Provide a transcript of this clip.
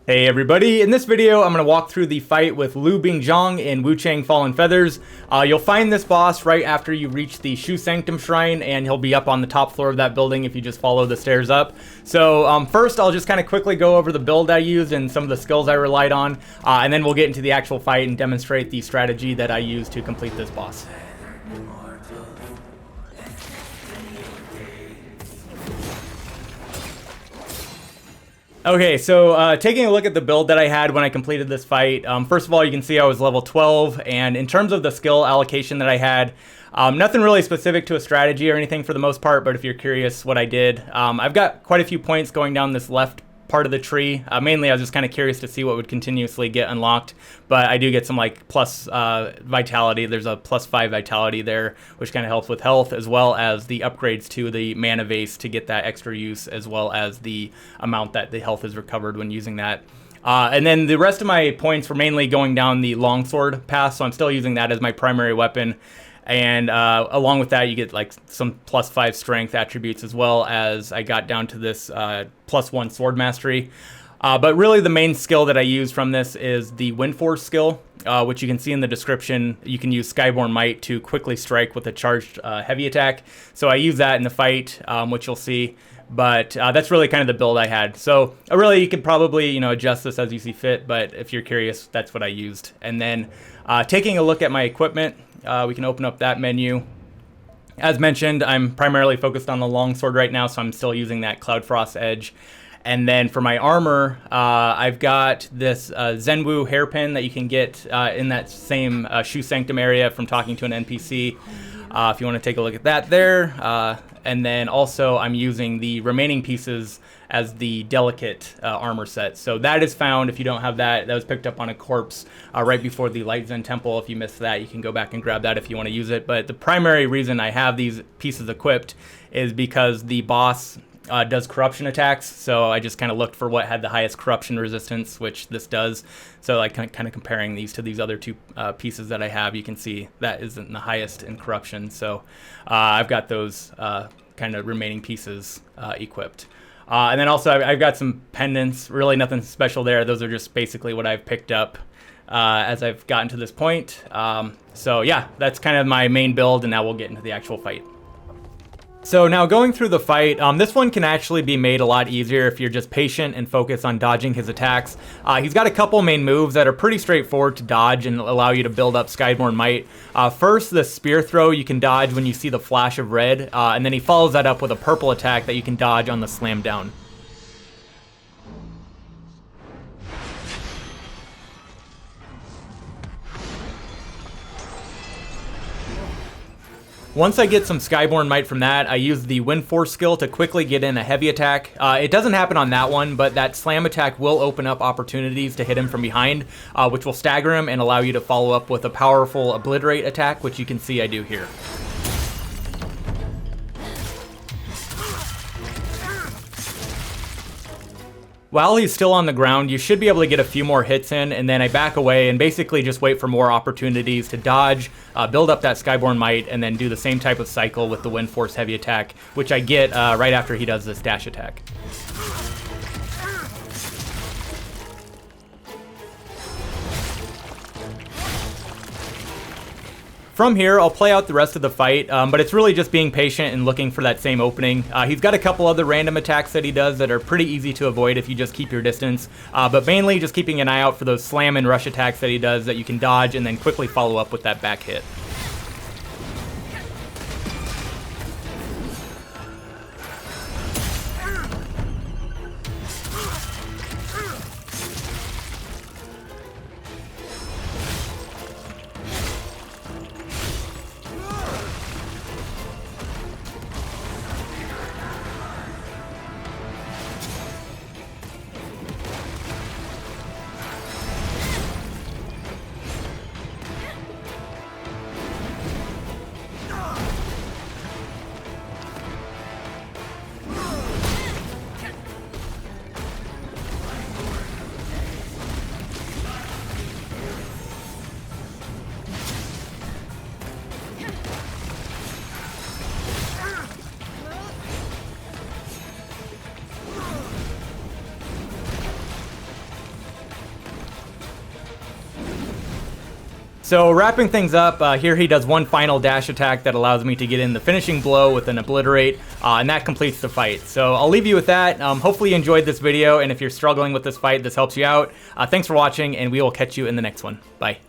Hey everybody, in this video I'm going to walk through the fight with Bingzhang in Wuchang Fallen Feathers. You'll find this boss right after you reach the Shu Sanctum shrine, and he'll be up on the top floor of that building if you just follow the stairs up. So first I'll just kind of quickly go over the build I used and some of the skills I relied on, and then we'll get into the actual fight and demonstrate the strategy that I used to complete this boss. Okay, so taking a look at the build that I had when I completed this fight, first of all, you can see I was level 12, and in terms of the skill allocation that I had, nothing really specific to a strategy or anything for the most part, but if you're curious what I did, I've got quite a few points going down this left part of the tree. Mainly I was just kind of curious to see what would continuously get unlocked, but I do get some like plus vitality. There's a +5 vitality there, which kind of helps with health, as well as the upgrades to the mana vase to get that extra use, as well as the amount that the health is recovered when using that. And then the rest of my points were mainly going down the longsword path, so I'm still using that as my primary weapon. And along with that, you get like some +5 strength attributes, as well as I got down to this +1 sword mastery. But really the main skill that I use from this is the Wind Force skill, which you can see in the description. You can use Skyborn Might to quickly strike with a charged heavy attack. So I use that in the fight, which you'll see. But that's really kind of the build I had. So really you could probably adjust this as you see fit, but if you're curious, that's what I used. And then taking a look at my equipment, we can open up that menu. As mentioned, I'm primarily focused on the longsword right now, so I'm still using that Cloud Frost Edge. And then for my armor, I've got this Zenwu hairpin that you can get in that same Shu Sanctum area from talking to an NPC. If you want to take a look at that there. And then also I'm using the remaining pieces as the delicate armor set. So that is found, if you don't have that, that was picked up on a corpse right before the Light Zen Temple. If you missed that, you can go back and grab that if you want to use it. But the primary reason I have these pieces equipped is because the boss does corruption attacks, so I just kind of looked for what had the highest corruption resistance, which this does. So like kind of comparing these to these other two pieces that I have, you can see that isn't the highest in corruption. So I've got those kind of remaining pieces equipped. And then also I've got some pendants, really nothing special there. Those are just basically what I've picked up as I've gotten to this point. So yeah, that's kind of my main build, and now we'll get into the actual fight. So now going through the fight, this one can actually be made a lot easier if you're just patient and focus on dodging his attacks. He's got a couple main moves that are pretty straightforward to dodge and allow you to build up Skyborn Might. First, the spear throw you can dodge when you see the flash of red, and then he follows that up with a purple attack that you can dodge on the slam down. Once I get some Skyborn Might from that, I use the Wind Force skill to quickly get in a heavy attack. It doesn't happen on that one, but that slam attack will open up opportunities to hit him from behind, which will stagger him and allow you to follow up with a powerful Obliterate attack, which you can see I do here. While he's still on the ground, you should be able to get a few more hits in, and then I back away and basically just wait for more opportunities to dodge, build up that Skyborn Might, and then do the same type of cycle with the Wind Force heavy attack, which I get right after he does this dash attack. From here, I'll play out the rest of the fight, but it's really just being patient and looking for that same opening. He's got a couple other random attacks that he does that are pretty easy to avoid if you just keep your distance, but mainly just keeping an eye out for those slam and rush attacks that he does that you can dodge and then quickly follow up with that back hit. So wrapping things up, here he does one final dash attack that allows me to get in the finishing blow with an obliterate, and that completes the fight. So I'll leave you with that. Hopefully you enjoyed this video, and if you're struggling with this fight, this helps you out. Thanks for watching, and we will catch you in the next one. Bye.